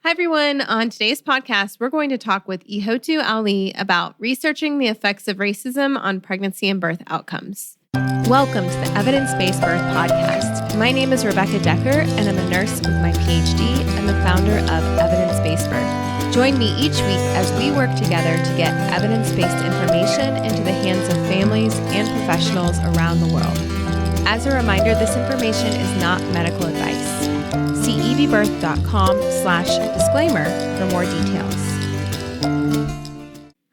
Hi, everyone. On today's podcast, we're going to talk with Ihotu Ali about researching the effects of racism on pregnancy and birth outcomes. Welcome to the Evidence-Based Birth Podcast. My name is Rebecca Decker, and I'm a nurse with my PhD and the founder of Evidence-Based Birth. Join me each week as we work together to get evidence-based information into the hands of families and professionals around the world. As a reminder, this information is not medical advice. See ebbirth.com/disclaimer for more details.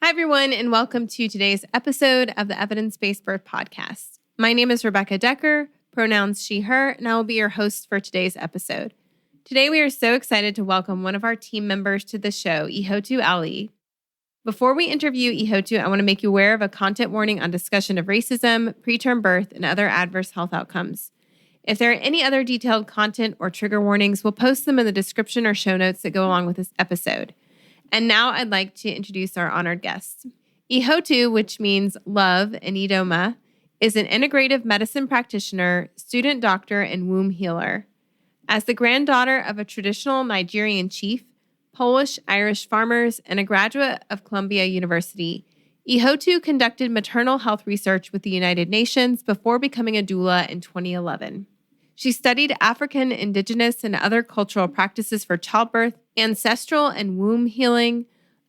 Hi, everyone, and welcome to today's episode of the Evidence-Based Birth Podcast. My name is Rebecca Decker, pronouns she, her, and I will be your host for today's episode. Today, we are so excited to welcome one of our team members to the show, Ihotu Ali. Before we interview Ihoutu, I want to make you aware of a content warning on discussion of racism, preterm birth, and other adverse health outcomes. If there are any other detailed content or trigger warnings, we'll post them in the description or show notes that go along with this episode. And now I'd like to introduce our honored guest. Ihoutu, which means love in Idoma, is an integrative medicine practitioner, student doctor, and womb healer. As the granddaughter of a traditional Nigerian chief, Polish-Irish farmers, and a graduate of Columbia University, Ihoutu conducted maternal health research with the United Nations before becoming a doula in 2011. She studied African, Indigenous, and other cultural practices for childbirth, ancestral and womb healing,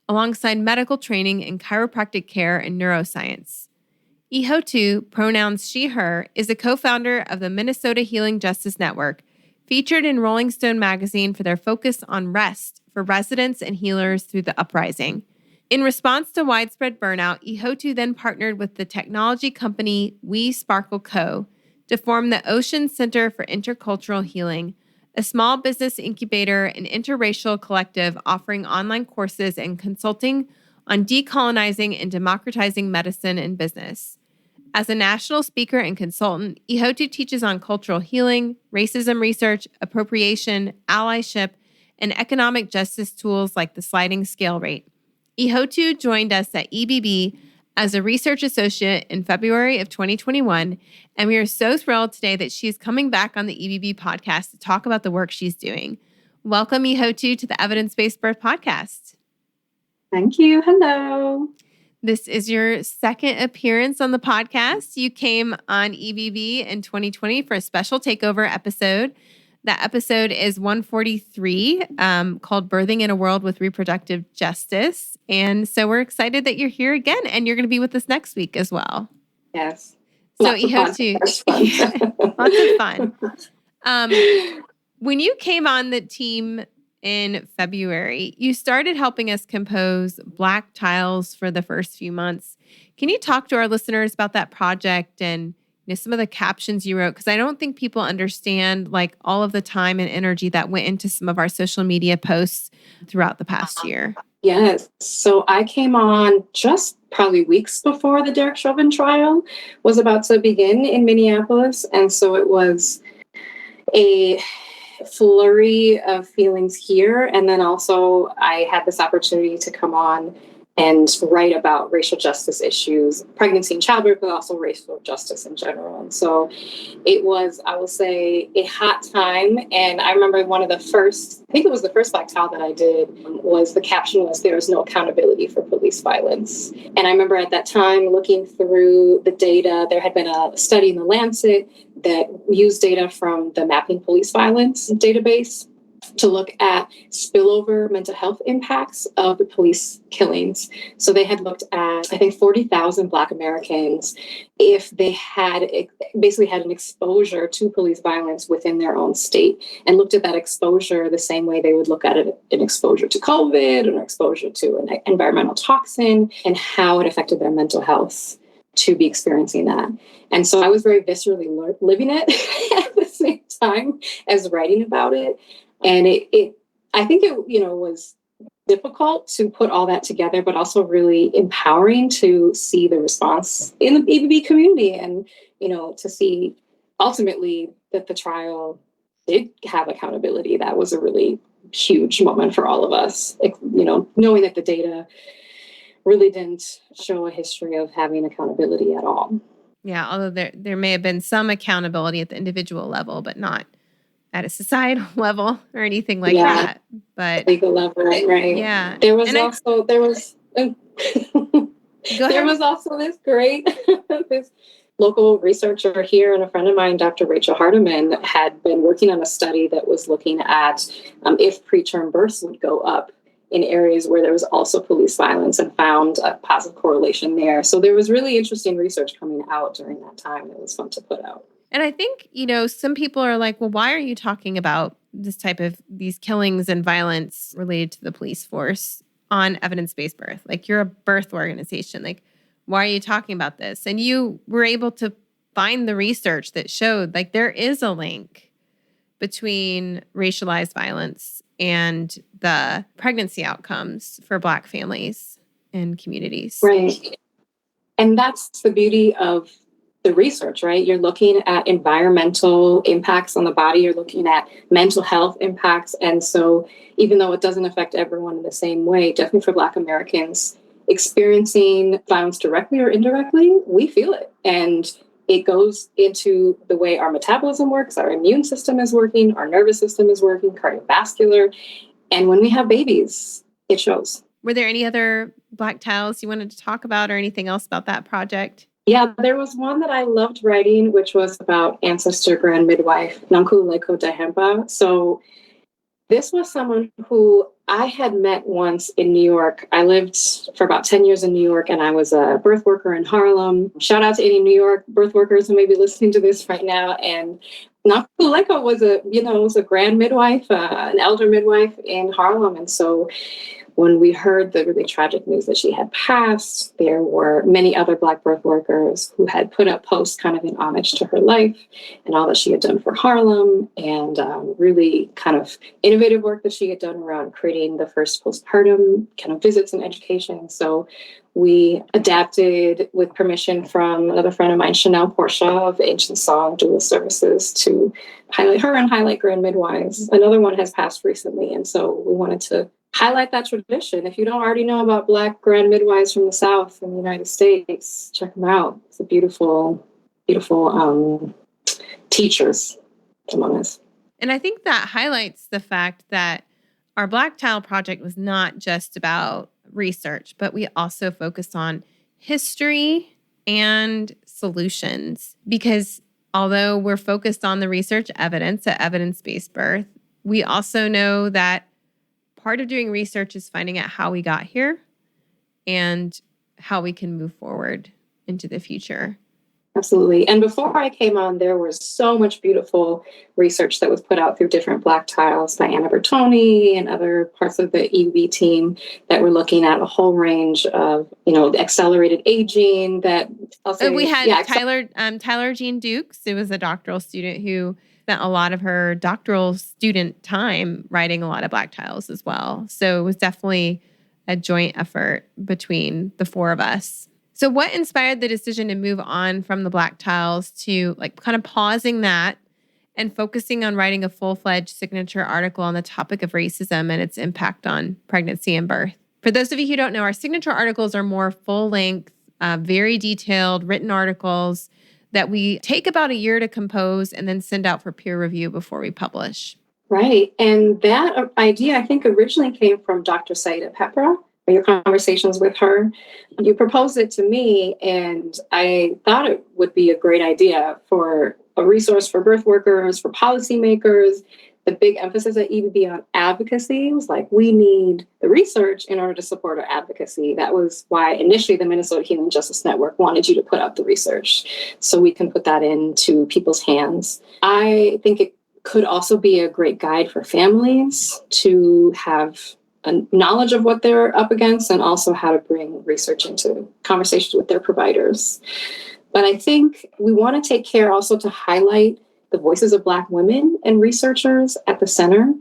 alongside medical training in chiropractic care and neuroscience. Ihoutu, pronouns she, her, is a co-founder of the Minnesota Healing Justice Network, featured in Rolling Stone magazine for their focus on rest for residents and healers through the Uprising. In response to widespread burnout, Ihoutu then partnered with the technology company We Sparkle Co. to form the Oshun Center for Intercultural Healing, a small business incubator and interracial collective offering online courses and consulting on decolonizing and democratizing medicine and business. As a national speaker and consultant, Ihoutu teaches on cultural healing, racism research, appropriation, allyship, and economic justice tools like the sliding scale rate. Ihoutu joined us at EBB as a research associate in February of 2021, and we are so thrilled today that she is coming back on the EBB podcast to talk about the work she's doing. Welcome, Ihoutu, to the Evidence-Based Birth Podcast. Thank you. Hello. This is your second appearance on the podcast. You came on EBB in 2020 for a special takeover episode. That episode is 143, called Birthing in a World with Reproductive Justice. And so we're excited that you're here again, and you're going to be with us next week as well. Yes. So Ihoutu, lots of fun. When you came on the team in February, you started helping us compose Black tiles for the first few months. Can you talk to our listeners about that project and some of the captions you wrote? Because I don't think people understand like all of the time and energy that went into some of our social media posts throughout the past year. Yes. So I came on just probably weeks before the Derek Chauvin trial was about to begin in Minneapolis. And so it was a flurry of feelings here. And then also I had this opportunity to come on and write about racial justice issues, pregnancy and childbirth, but also racial justice in general. And so it was, I will say, a hot time. And I remember one of the first, I think it was the first Black tile that I did, was the caption was, "There is no accountability for police violence." And I remember at that time looking through the data, there had been a study in the Lancet that used data from the Mapping Police Violence database to look at spillover mental health impacts of the police killings. So they had looked at, I think, 40,000 Black Americans if they had basically had an exposure to police violence within their own state, and looked at that exposure the same way they would look at it, an exposure to COVID, an exposure to an environmental toxin, and how it affected their mental health to be experiencing that. And so I was very viscerally living it at the same time as writing about it. And I think it was difficult to put all that together, but also really empowering to see the response in the EBB community, and, to see ultimately that the trial did have accountability. That was a really huge moment for all of us, knowing that the data really didn't show a history of having accountability at all. Yeah, although there may have been some accountability at the individual level, but not at a societal level or anything like Yeah. that. But Legal level, right? yeah. There was Go there ahead. was also this great this local researcher here, and a friend of mine, Dr. Rachel Hardiman, had been working on a study that was looking at if preterm births would go up in areas where there was also police violence, and found a positive correlation there. So there was really interesting research coming out during that time that was fun to put out. And I think, some people are like, well, why are you talking about this type of these killings and violence related to the police force on evidence-based birth? Like, you're a birth organization. Like, why are you talking about this? And you were able to find the research that showed like there is a link between racialized violence and the pregnancy outcomes for Black families and communities. Right. And that's the beauty of the research, right? You're looking at environmental impacts on the body, you're looking at mental health impacts. And so even though it doesn't affect everyone in the same way, definitely for Black Americans experiencing violence directly or indirectly, we feel it. And it goes into the way our metabolism works, our immune system is working, our nervous system is working, cardiovascular. And when we have babies, it shows. Were there any other Black tiles you wanted to talk about or anything else about that project? Yeah, there was one that I loved writing, which was about ancestor grand midwife, Nankululeko Dahemba. So this was someone who I had met once in New York. I lived for about 10 years in New York, and I was a birth worker in Harlem. Shout out to any New York birth workers who may be listening to this right now. And Nankululeko was a grand midwife, an elder midwife in Harlem. And so when we heard the really tragic news that she had passed, there were many other Black birth workers who had put up posts kind of in homage to her life and all that she had done for Harlem, and really kind of innovative work that she had done around creating the first postpartum kind of visits and education. So we adapted, with permission from another friend of mine, Chanel Portia of Ancient Song Doula Services, to highlight her and highlight grand midwives. Another one has passed recently, and so we wanted to highlight that tradition. If you don't already know about Black grand midwives from the South in the United States, check them out. It's a beautiful, beautiful teachers among us. And I think that highlights the fact that our Black Tile Project was not just about research, but we also focused on history and solutions. Because although we're focused on the research evidence at evidence-based birth, we also know that part of doing research is finding out how we got here and how we can move forward into the future. Absolutely. And before I came on, there was so much beautiful research that was put out through different Black tiles by Anna Bertoni and other parts of the EBB team that were looking at a whole range of, the accelerated aging that also... We had Tyler Jean Dukes. It was a doctoral student who spent a lot of her doctoral student time writing a lot of Black tiles as well. So it was definitely a joint effort between the four of us. So what inspired the decision to move on from the Black tiles to kind of pausing that and focusing on writing a full-fledged signature article on the topic of racism and its impact on pregnancy and birth? For those of you who don't know, our signature articles are more full-length, very detailed written articles that we take about a year to compose and then send out for peer review before we publish. Right. And that idea, I think, originally came from Dr. Saida Pepra, your conversations with her. You proposed it to me, and I thought it would be a great idea for a resource for birth workers, for policymakers. The big emphasis at EBB on advocacy was we need the research in order to support our advocacy. That was why initially the Minnesota Healing Justice Network wanted you to put out the research so we can put that into people's hands. I think it could also be a great guide for families to have a knowledge of what they're up against, and also how to bring research into conversations with their providers. But I think we want to take care also to highlight the voices of Black women and researchers at the center.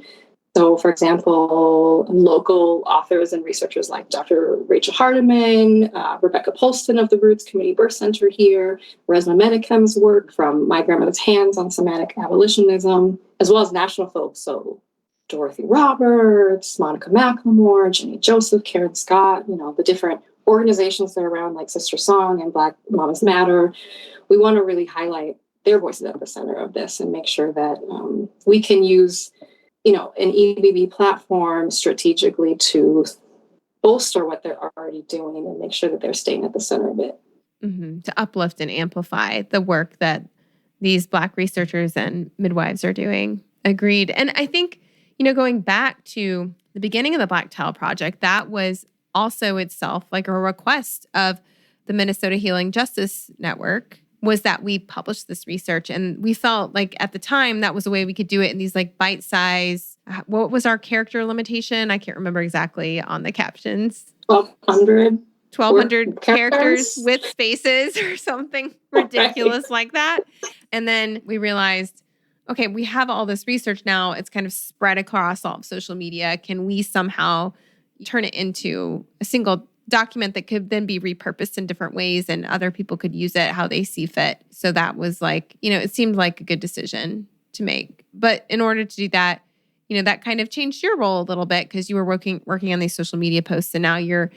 So, for example, local authors and researchers like Dr. Rachel Hardiman, Rebecca Polston of the Roots Community Birth Center here, Resma Medicam's work from My Grandmother's Hands on Somatic Abolitionism, as well as national folks. So Dorothy Roberts, Monica McLemore, Jenny Joseph, Karen Scott, the different organizations that are around like Sister Song and Black Mamas Matter. We want to really highlight their voices at the center of this and make sure that we can use, an EBB platform strategically to bolster what they're already doing and make sure that they're staying at the center of it. Mm-hmm. To uplift and amplify the work that these Black researchers and midwives are doing. Agreed. And I think, going back to the beginning of the Black Tile Project, that was also itself like a request of the Minnesota Healing Justice Network, was that we published this research. And we felt like at the time that was a way we could do it in these like bite-size, what was our character limitation? I can't remember exactly on the captions. 1,200 characters with spaces or something ridiculous like that. And then we realized, okay, we have all this research now. It's kind of spread across all of social media. Can we somehow turn it into a single document that could then be repurposed in different ways and other people could use it how they see fit? So that was like, it seemed like a good decision to make. But in order to do that, that kind of changed your role a little bit because you were working on these social media posts, and now you're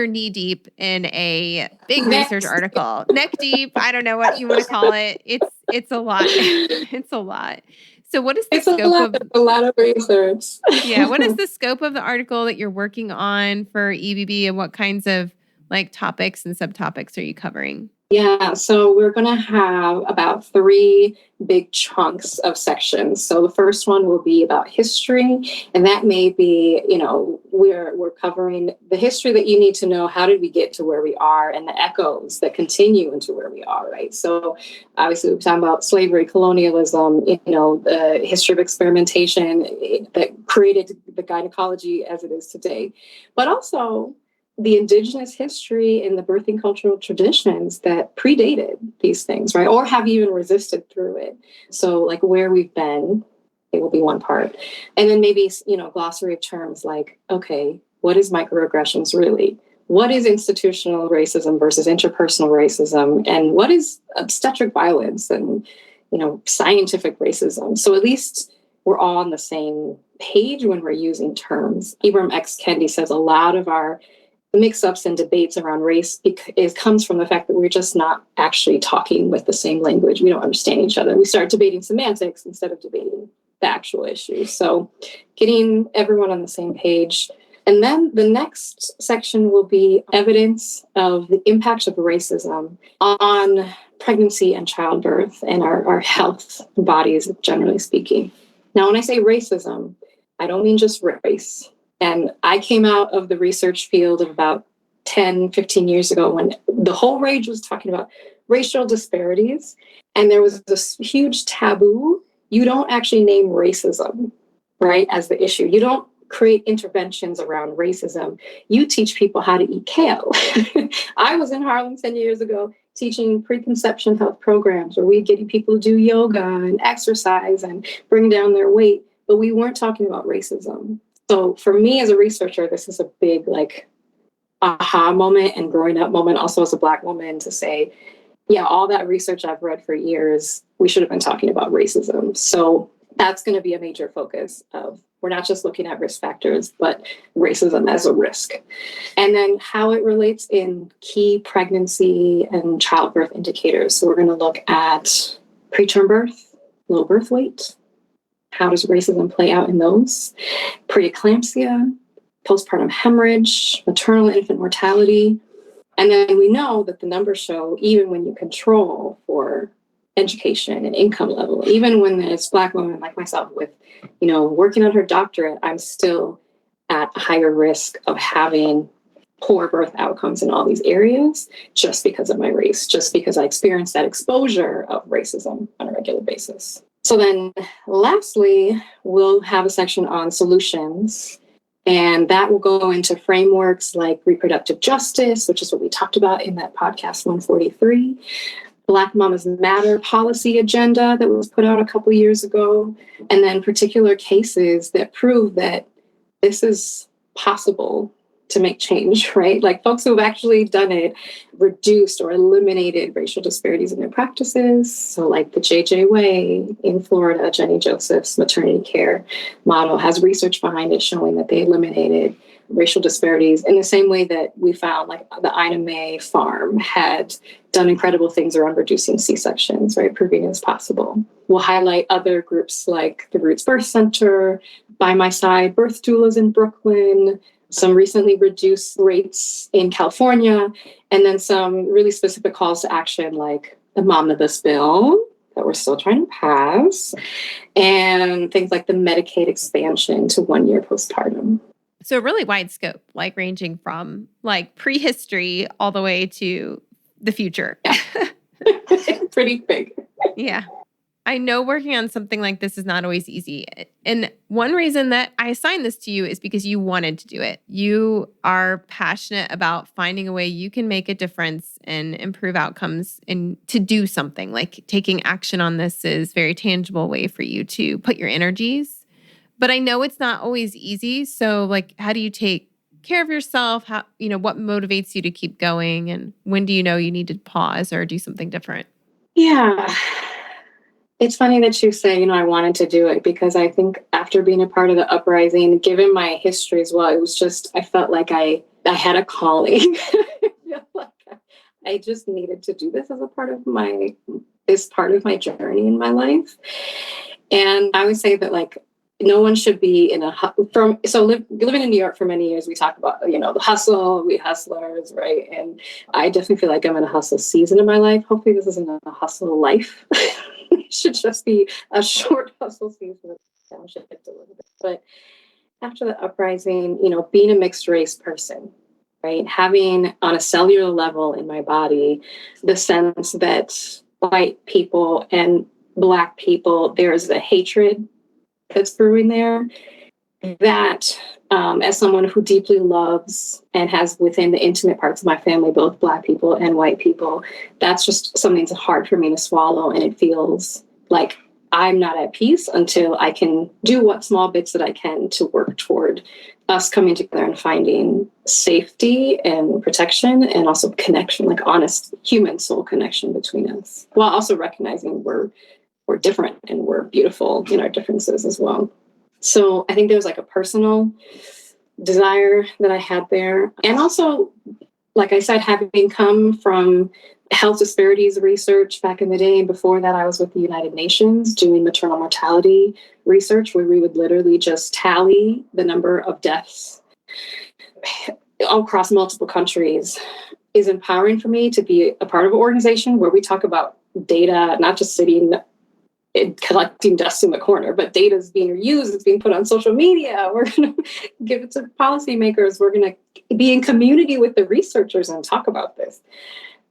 knee deep in a big research article. Neck deep, I don't know what you want to call it. It's a lot. It's a lot. So what is the scope of a lot of research? Yeah, what is the scope of the article that you're working on for EBB, and what kinds of like topics and subtopics are you covering? Yeah, so we're going to have about 3 big chunks of sections. So the first one will be about history, and that may be, we're covering the history that you need to know. How did we get to where we are, and the echoes that continue into where we are, right? So obviously we're talking about slavery, colonialism, the history of experimentation that created the gynecology as it is today, but also the indigenous history and the birthing cultural traditions that predated these things, right? Or have even resisted through it. So like where we've been, it will be one part. And then maybe, glossary of terms like, okay, what is microaggressions really? What is institutional racism versus interpersonal racism? And what is obstetric violence and, scientific racism? So at least we're all on the same page when we're using terms. Ibram X. Kendi says a lot of our mix-ups and debates around race comes from the fact that we're just not actually talking with the same language. We don't understand each other. We start debating semantics instead of debating the actual issue. So getting everyone on the same page. And then the next section will be evidence of the impact of racism on pregnancy and childbirth and our health bodies, generally speaking. Now, when I say racism, I don't mean just race. And I came out of the research field of about 10, 15 years ago when the whole rage was talking about racial disparities. And there was this huge taboo. You don't actually name racism, right, as the issue. You don't create interventions around racism. You teach people how to eat kale. I was in Harlem 10 years ago teaching preconception health programs where we'd get people to do yoga and exercise and bring down their weight. But we weren't talking about racism. So for me as a researcher, this is a big aha moment and growing up moment also as a Black woman to say, yeah, all that research I've read for years, we should have been talking about racism. So that's going to be a major focus of, we're not just looking at risk factors, but racism as a risk. And then how it relates in key pregnancy and childbirth indicators. So we're going to look at preterm birth, low birth weight. How does racism play out in those? Preeclampsia, postpartum hemorrhage, maternal and infant mortality. And then we know that the numbers show even when you control for education and income level, even when it's Black women like myself with, working on her doctorate, I'm still at a higher risk of having poor birth outcomes in all these areas just because of my race, just because I experienced that exposure of racism on a regular basis. So then lastly, we'll have a section on solutions, and that will go into frameworks like reproductive justice, which is what we talked about in that podcast 143, Black Mamas Matter policy agenda that was put out a couple years ago, and then particular cases that prove that this is possible to make change, right? Like folks who have actually done it, reduced or eliminated racial disparities in their practices. So like the JJ Way in Florida, Jenny Joseph's maternity care model has research behind it showing that they eliminated racial disparities in the same way that we found like the Ina May farm had done incredible things around reducing C-sections, right? Proving it's possible. We'll highlight other groups like the Roots Birth Center, By My Side Birth Doulas in Brooklyn, some recently reduced rates in California, and then some really specific calls to action like the Momnibus bill that we're still trying to pass, and things like the Medicaid expansion to 1 year postpartum. So really wide scope, like ranging from like prehistory all the way to the future. Yeah. Pretty big. Yeah. I know working on something like this is not always easy. And one reason that I assigned this to you is because you wanted to do it. You are passionate about finding a way you can make a difference and improve outcomes and to do something. Like taking action on this is a very tangible way for you to put your energies. But I know it's not always easy. So like, how do you take care of yourself? How, what motivates you to keep going? And when do you know you need to pause or do something different? Yeah. It's funny that you say, I wanted to do it because I think after being a part of the Uprising, given my history as well, it was just, I felt like I had a calling. I feel like I just needed to do this as a part of my journey in my life. And I would say that like, no one should be living in New York for many years, we talk about, the hustle, we hustlers, right? And I definitely feel like I'm in a hustle season in my life. Hopefully this isn't a hustle life. It should just be a short hustle season. But after the Uprising, being a mixed race person, right? Having on a cellular level in my body, the sense that white people and Black people, there's a hatred that's brewing there, that as someone who deeply loves and has within the intimate parts of my family, both Black people and white people, that's just something that's hard for me to swallow. And it feels like I'm not at peace until I can do what small bits that I can to work toward us coming together and finding safety and protection and also connection, like honest human soul connection between us, while also recognizing we're different and we're beautiful in our differences as well. So I think there was like a personal desire that I had there. And also, like I said, having come from health disparities research back in the day, and before that I was with the United Nations doing maternal mortality research, where we would literally just tally the number of deaths across multiple countries, is empowering for me to be a part of an organization where we talk about data, not just sitting collecting dust in the corner, but data is being reused, it's being put on social media. We're going to give it to policymakers. We're going to be in community with the researchers and talk about this.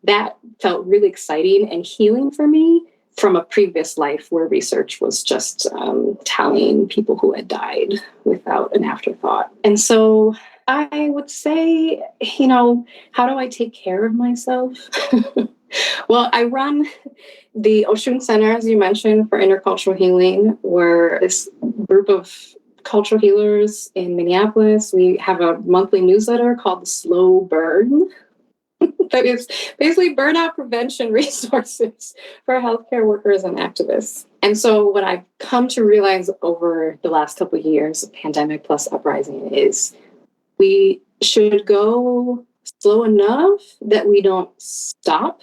That felt really exciting and healing for me from a previous life where research was just tallying people who had died without an afterthought. And so I would say, how do I take care of myself? Well, I run the Oshun Center, as you mentioned, for Intercultural Healing. We're this group of cultural healers in Minneapolis. We have a monthly newsletter called The Slow Burn that is basically burnout prevention resources for healthcare workers and activists. And so what I've come to realize over the last couple of years, pandemic plus Uprising, is we should go slow enough that we don't stop,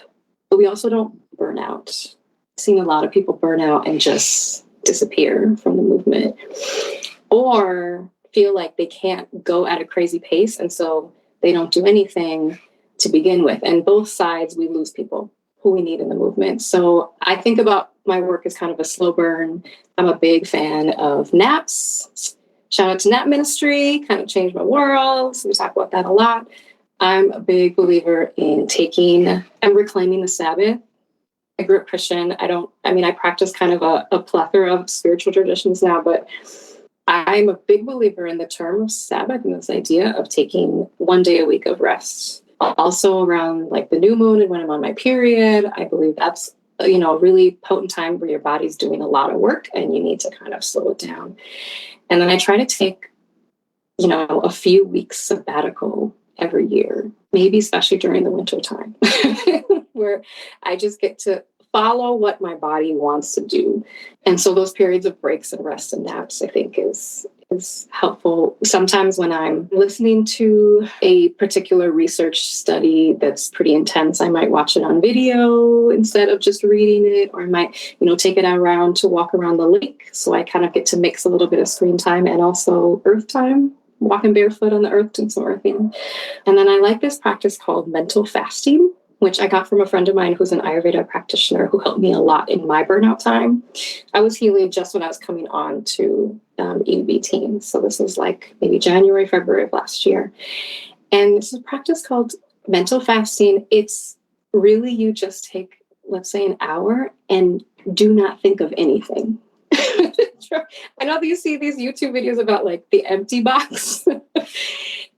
but we also don't burn out. I've seen a lot of people burn out and just disappear from the movement, or feel like they can't go at a crazy pace, and so they don't do anything to begin with. And both sides, we lose people who we need in the movement. So I think about my work as kind of a slow burn. I'm a big fan of naps. Shout out to Nap Ministry, kind of changed my world. So we talk about that a lot. I'm a big believer in taking and reclaiming the Sabbath. I grew up Christian. I practice kind of a plethora of spiritual traditions now, but I'm a big believer in the term of Sabbath and this idea of taking 1 day a week of rest. Also around like the new moon and when I'm on my period, I believe that's, a really potent time where your body's doing a lot of work and you need to kind of slow it down. And then I try to take a few weeks sabbatical every year, maybe especially during the winter time, where I just get to follow what my body wants to do. And so those periods of breaks and rest and naps, I think, is helpful. Sometimes when I'm listening to a particular research study that's pretty intense, I might watch it on video instead of just reading it, or I might, take it around to walk around the lake. So I kind of get to mix a little bit of screen time and also earth time, walking barefoot on the earth, doing some earthing. And then I like this practice called mental fasting, which I got from a friend of mine who's an Ayurveda practitioner who helped me a lot in my burnout time. I was healing just when I was coming on to EBB teens. So this was like maybe January, February of last year. And this is a practice called mental fasting. It's really, you just take, let's say, an hour and do not think of anything. I know that you see these YouTube videos about like the empty box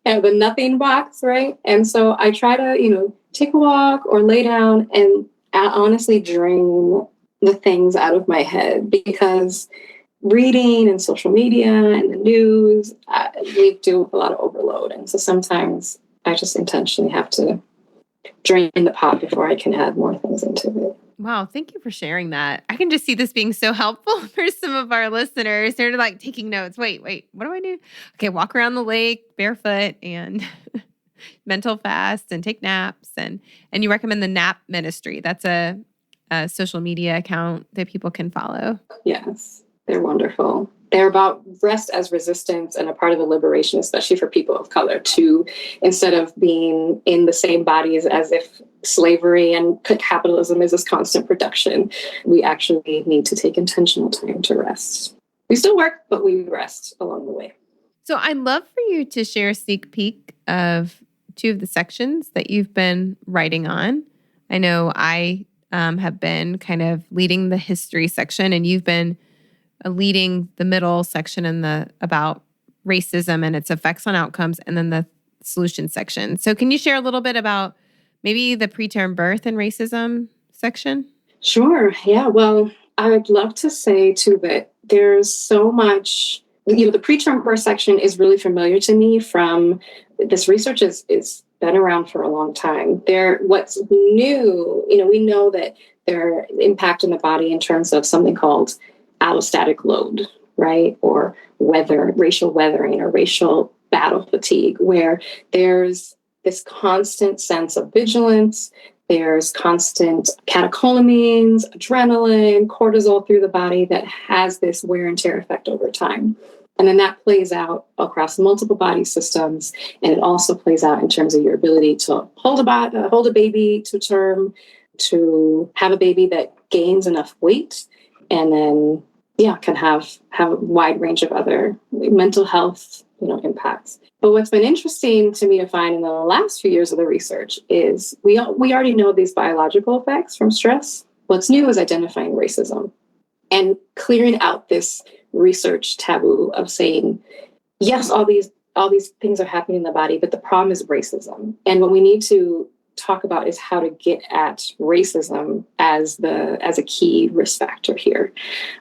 and the nothing box, right? And so I try to, take a walk or lay down and honestly drain the things out of my head, because reading and social media and the news, we do a lot of overload. And so sometimes I just intentionally have to drain the pot before I can add more things into it. Wow. Thank you for sharing that. I can just see this being so helpful for some of our listeners. They're like taking notes. Wait, what do I do? Okay. Walk around the lake barefoot and mental fast and take naps. And you recommend the Nap Ministry. That's a social media account that people can follow. Yes. They're wonderful. They're about rest as resistance and a part of the liberation, especially for people of color, to, instead of being in the same bodies as if slavery and capitalism is this constant production, we actually need to take intentional time to rest. We still work, but we rest along the way. So I'd love for you to share a sneak peek of two of the sections that you've been writing on. I know I have been kind of leading the history section, and you've been leading the middle section in the about racism and its effects on outcomes, and then the solution section. So can you share a little bit about maybe the preterm birth and racism section? Sure. Yeah. Well, I would love to say too that there's so much, the preterm birth section is really familiar to me from this research is been around for a long time. What's new, we know that their impact in the body in terms of something called allostatic load, right? Or racial weathering or racial battle fatigue, where there's this constant sense of vigilance. There's constant catecholamines, adrenaline, cortisol through the body that has this wear and tear effect over time. And then that plays out across multiple body systems. And it also plays out in terms of your ability to hold a baby to term, to have a baby that gains enough weight, and then, can have a wide range of other mental health, impacts. But what's been interesting to me to find in the last few years of the research is we already know these biological effects from stress. What's new is identifying racism and clearing out this research taboo of saying, yes, all these things are happening in the body, but the problem is racism. And what we need to talk about is how to get at racism as a key risk factor here,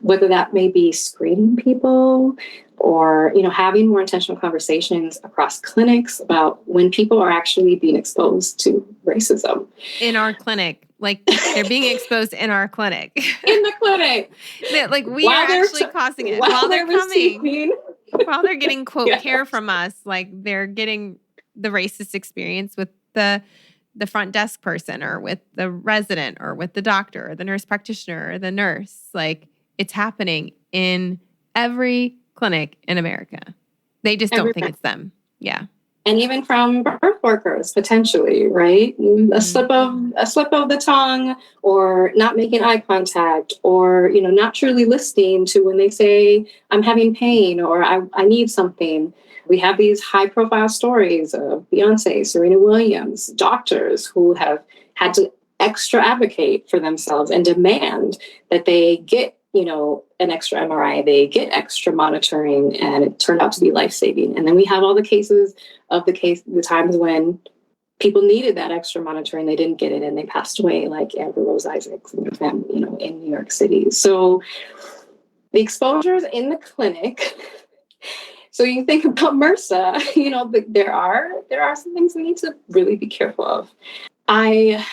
whether that may be screening people or, having more intentional conversations across clinics about when people are actually being exposed to racism. In our clinic, like they're being exposed in our clinic. In the clinic. Like we are actually causing it while they're coming. While they're getting, quote, care from us, like they're getting the racist experience with the front desk person or with the resident or with the doctor or the nurse practitioner or the nurse. Like it's happening in every clinic in America. They just don't think it's them. Yeah. And even from birth workers, potentially, right? Mm-hmm. A slip of the tongue, or not making eye contact, or, not truly listening to when they say, I'm having pain, or I need something. We have these high profile stories of Beyonce, Serena Williams, doctors who have had to extra advocate for themselves and demand that they get, an extra MRI, they get extra monitoring, and it turned out to be life-saving. And then we have all the cases of the times when people needed that extra monitoring, they didn't get it, and they passed away, like Amber Rose Isaacs and her family, in New York City. So the exposures in the clinic So you think about MRSA, there are some things we need to really be careful of. I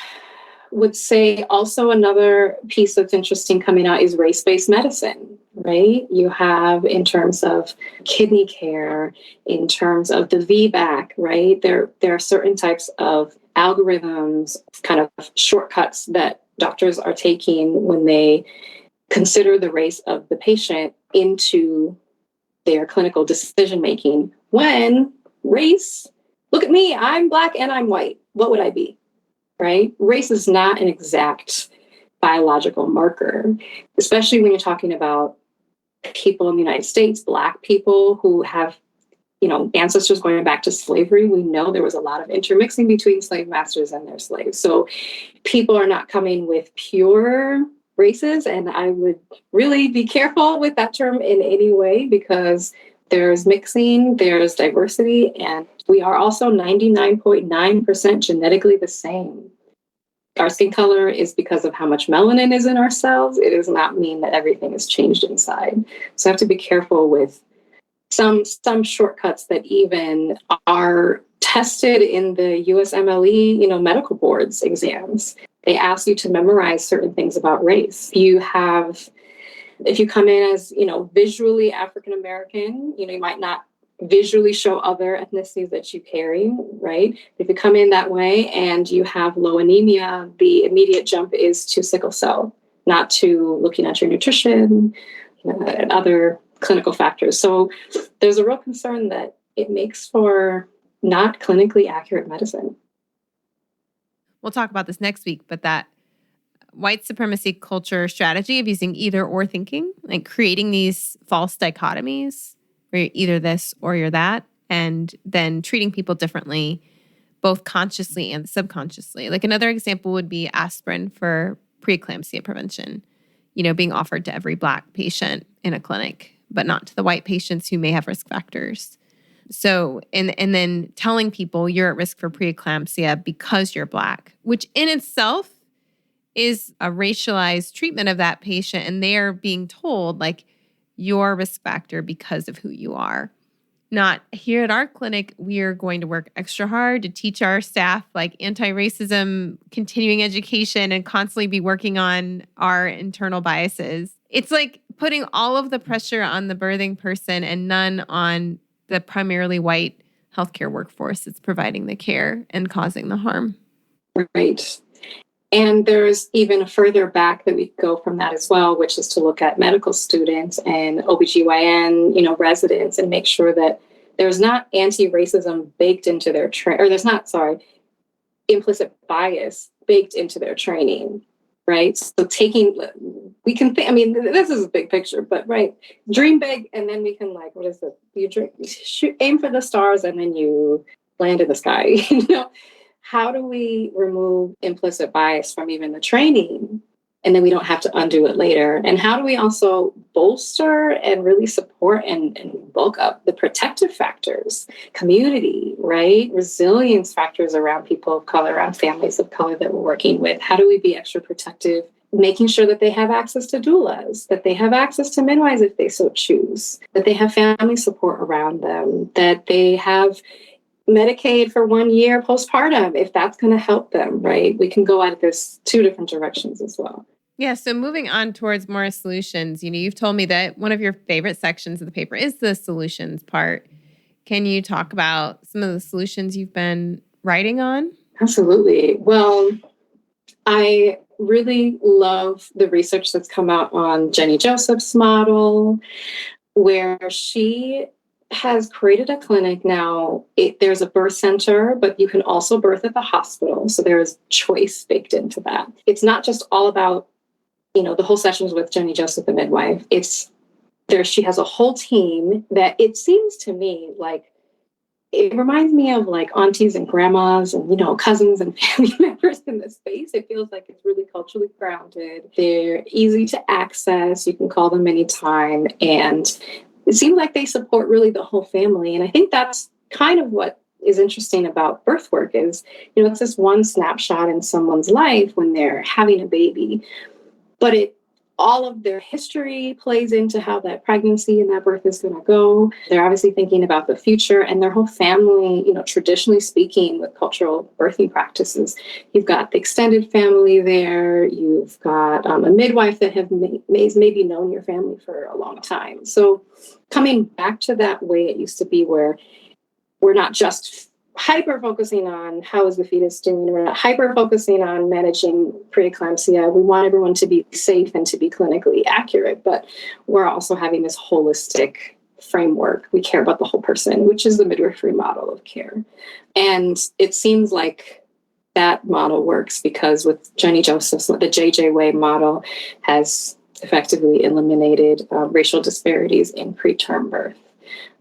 would say also another piece that's interesting coming out is race-based medicine, right? You have in terms of kidney care, in terms of the VBAC, right? There are certain types of algorithms, kind of shortcuts that doctors are taking when they consider the race of the patient into their clinical decision-making. When race, look at me, I'm Black and I'm white. What would I be? Right? Race is not an exact biological marker, especially when you're talking about people in the United States, Black people who have, ancestors going back to slavery. We know there was a lot of intermixing between slave masters and their slaves. So people are not coming with pure races, and I would really be careful with that term in any way, because there's mixing, there's diversity, and we are also 99.9% genetically the same. Our skin color is because of how much melanin is in our cells. It does not mean that everything has changed inside. So I have to be careful with some shortcuts that even are tested in the USMLE, medical boards exams. They ask you to memorize certain things about race. If you come in as, visually African American, you might not visually show other ethnicities that you carry, right? If you come in that way and you have low anemia, the immediate jump is to sickle cell, not to looking at your nutrition and other clinical factors. So there's a real concern that it makes for not clinically accurate medicine. We'll talk about this next week, but that white supremacy culture strategy of using either or thinking, like creating these false dichotomies where you're either this or you're that, and then treating people differently, both consciously and subconsciously. Like another example would be aspirin for preeclampsia prevention, being offered to every Black patient in a clinic, but not to the white patients who may have risk factors. So, and then telling people you're at risk for preeclampsia because you're Black, which in itself is a racialized treatment of that patient. And they are being told, like, your risk factor because of who you are. Not here at our clinic, we are going to work extra hard to teach our staff like anti-racism, continuing education, and constantly be working on our internal biases. It's like putting all of the pressure on the birthing person and none on the primarily white healthcare workforce that's providing the care and causing the harm. Right. And there's even further back that we go from that as well, which is to look at medical students and OBGYN, residents, and make sure that there's not anti-racism baked into their implicit bias baked into their training, right? So we can think, this is a big picture, but right, dream big, and then we can what is it? You aim for the stars, and then you land in the sky, How do we remove implicit bias from even the training, and then we don't have to undo it later? And how do we also bolster and really support and bulk up the protective factors, community, right? Resilience factors around people of color, around families of color that we're working with? How do we be extra protective, making sure that they have access to doulas, that they have access to midwives if they so choose, that they have family support around them, that they have Medicaid for 1 year postpartum, if that's going to help them, right? We can go at this two different directions as well. Yeah. So moving on towards more solutions, you've told me that one of your favorite sections of the paper is the solutions part. Can you talk about some of the solutions you've been writing on? Absolutely. Well, I really love the research that's come out on Jenny Joseph's model, where she has created a clinic now. There's a birth center, but you can also birth at the hospital. So there's choice baked into that. It's not just all about, the whole sessions with Jenny Joseph, the midwife. She has a whole team that it seems to me like, it reminds me of like aunties and grandmas and, cousins and family members in this space. It feels like it's really culturally grounded. They're easy to access. You can call them anytime. And it seems like they support really the whole family. And I think that's kind of what is interesting about birth work is, it's this one snapshot in someone's life when they're having a baby, but it all of their history plays into how that pregnancy and that birth is going to go. They're obviously thinking about the future and their whole family, traditionally speaking, with cultural birthing practices. You've got the extended family there. You've got a midwife that have maybe known your family for a long time. So coming back to that way it used to be, where we're not just hyper focusing on how is the fetus doing. We're not hyper focusing on managing preeclampsia. We want everyone to be safe and to be clinically accurate, but we're also having this holistic framework. We care about the whole person, which is the midwifery model of care. And it seems like that model works because with Jenny Joseph's, the JJ Way model has effectively eliminated racial disparities in preterm birth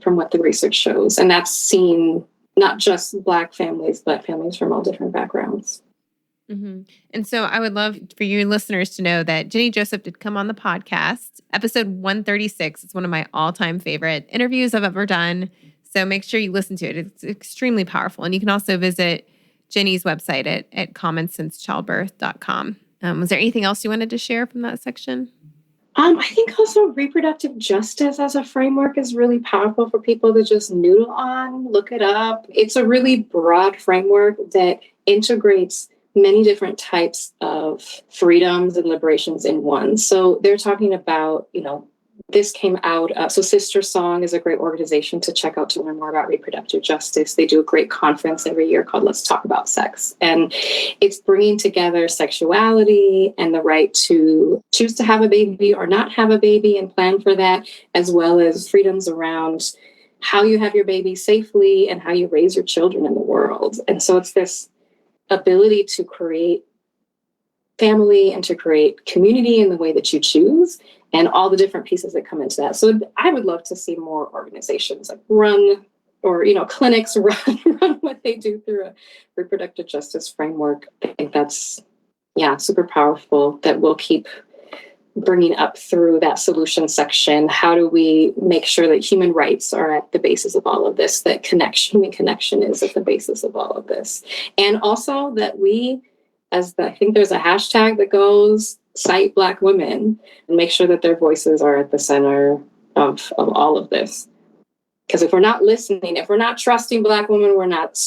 from what the research shows. And that's seen not just Black families, but families from all different backgrounds. Mm-hmm. And so I would love for you listeners to know that Jenny Joseph did come on the podcast. Episode 136 is one of my all-time favorite interviews I've ever done. So make sure you listen to it. It's extremely powerful. And you can also visit Jenny's website at commonsense-childbirth.com. Was there anything else you wanted to share from that section? I think also reproductive justice as a framework is really powerful for people to just noodle on, look it up. It's a really broad framework that integrates many different types of freedoms and liberations in one. So they're talking about, this came out. So Sister Song is a great organization to check out to learn more about reproductive justice. They do a great conference every year called Let's Talk About Sex. And it's bringing together sexuality and the right to choose to have a baby or not have a baby and plan for that, as well as freedoms around how you have your baby safely and how you raise your children in the world. And so it's this ability to create family and to create community in the way that you choose, and all the different pieces that come into that. So I would love to see more organizations like run, or clinics run what they do through a reproductive justice framework. I think that's super powerful, that we'll keep bringing up through that solution section. How do we make sure that human rights are at the basis of all of this, that human connection is at the basis of all of this, and also that we, I think there's a hashtag that goes, cite Black women, and make sure that their voices are at the center of all of this. Because if we're not listening, if we're not trusting Black women, we're not,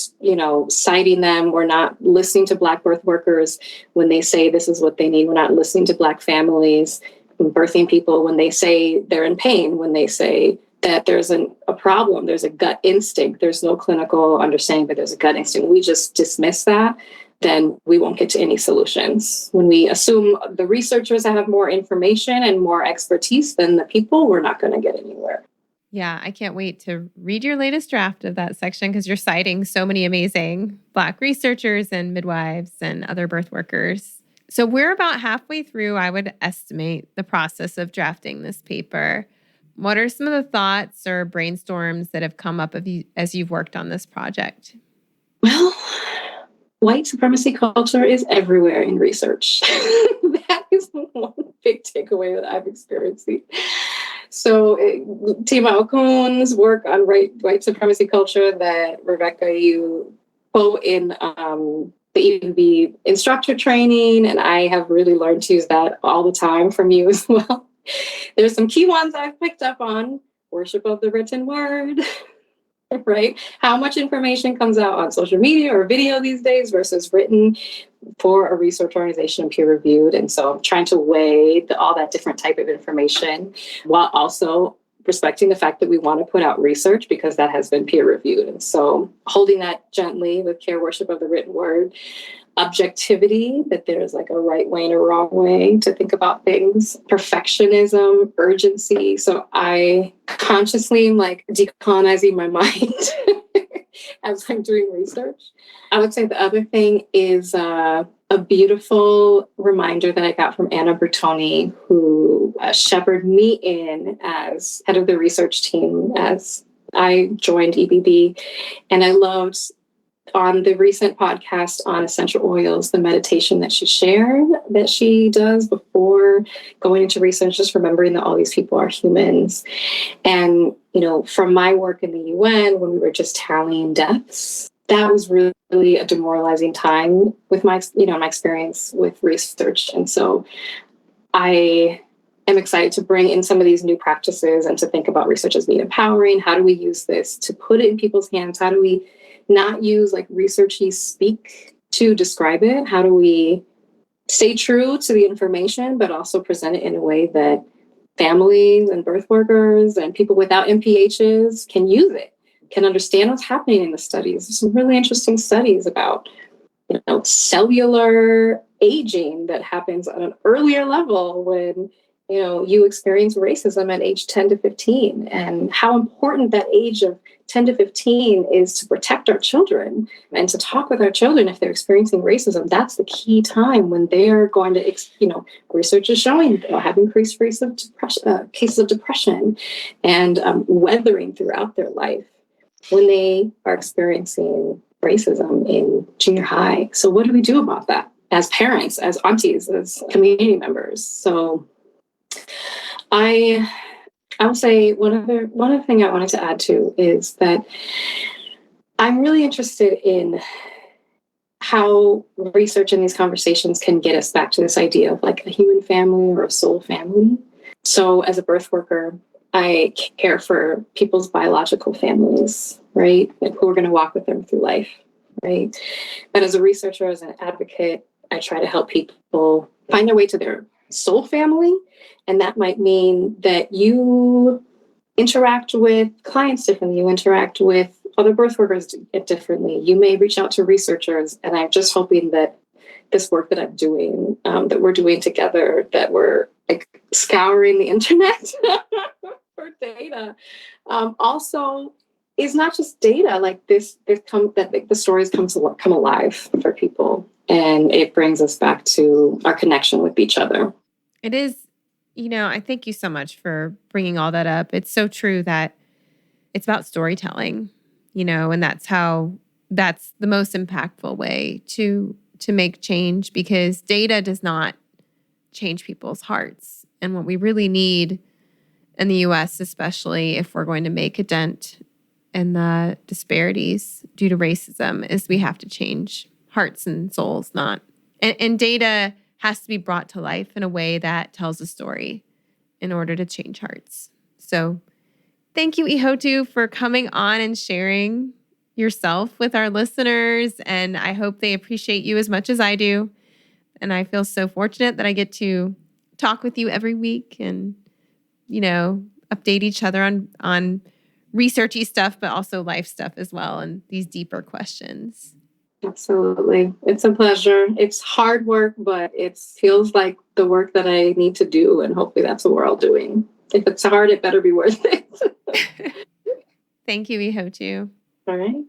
citing them, we're not listening to Black birth workers when they say this is what they need, we're not listening to Black families, birthing people when they say they're in pain, when they say that there's a problem, there's a gut instinct, there's no clinical understanding, but there's a gut instinct. We just dismiss that, then we won't get to any solutions. When we assume the researchers have more information and more expertise than the people, we're not going to get anywhere. Yeah, I can't wait to read your latest draft of that section, because you're citing so many amazing Black researchers and midwives and other birth workers. So we're about halfway through, I would estimate, the process of drafting this paper. What are some of the thoughts or brainstorms that have come up as you've worked on this project? Well, white supremacy culture is everywhere in research. That is one big takeaway that I've experienced. So Tima Okun's work on white supremacy culture that Rebecca, you quote in the EBB instructor training, and I have really learned to use that all the time from you as well. There's some key ones I've picked up on: worship of the written word, right? How much information comes out on social media or video these days versus written for a research organization, peer reviewed. And so I'm trying to weigh all that different type of information while also respecting the fact that we want to put out research because that has been peer reviewed. And so holding that gently with care, worship of the written word, objectivity, that there's like a right way and a wrong way to think about things, perfectionism, urgency. So I consciously am like decolonizing my mind as I'm doing research. I would say the other thing is a beautiful reminder that I got from Anna Bertoni, who shepherded me in as head of the research team as I joined EBB. And I loved on the recent podcast on essential oils, the meditation that she shared, that she does before going into research, just remembering that all these people are humans. And, from my work in the UN, when we were just tallying deaths, that was really a demoralizing time with my experience with research. And so I am excited to bring in some of these new practices and to think about research as being empowering. How do we use this to put it in people's hands? How do we not use like researchy speak to describe it? How do we stay true to the information, but also present it in a way that families and birth workers and people without MPHs can use it, can understand what's happening in the studies? There's some really interesting studies about, cellular aging that happens at an earlier level when, you experience racism at age 10 to 15, and how important that age of 10 to 15 is to protect our children and to talk with our children if they're experiencing racism. That's the key time when they're going to, research is showing they'll have increased rates of cases of depression and weathering throughout their life when they are experiencing racism in junior high. So what do we do about that as parents, as aunties, as community members? So I will say one other thing I wanted to add to is that I'm really interested in how research in these conversations can get us back to this idea of like a human family or a soul family. So as a birth worker, I care for people's biological families, right? Like who are going to walk with them through life, right? But as a researcher, as an advocate, I try to help people find their way to their soul family. And that might mean that you interact with clients differently. You interact with other birth workers differently. You may reach out to researchers. And I'm just hoping that this work that I'm doing, that we're doing together, that we're like scouring the internet for data, also is not just data. Like the stories come alive for people, and it brings us back to our connection with each other. It is, I thank you so much for bringing all that up. It's so true that it's about storytelling, and that's the most impactful way to make change, because data does not change people's hearts. And what we really need in the US, especially if we're going to make a dent in the disparities due to racism, is we have to change hearts and souls, and data has to be brought to life in a way that tells a story in order to change hearts. So thank you, Ihoutu, for coming on and sharing yourself with our listeners. And I hope they appreciate you as much as I do. And I feel so fortunate that I get to talk with you every week and, update each other on researchy stuff, but also life stuff as well, and these deeper questions. Absolutely. It's a pleasure. It's hard work, but it feels like the work that I need to do. And hopefully that's what we're all doing. If it's hard, it better be worth it. Thank you, Ihoutu. All right.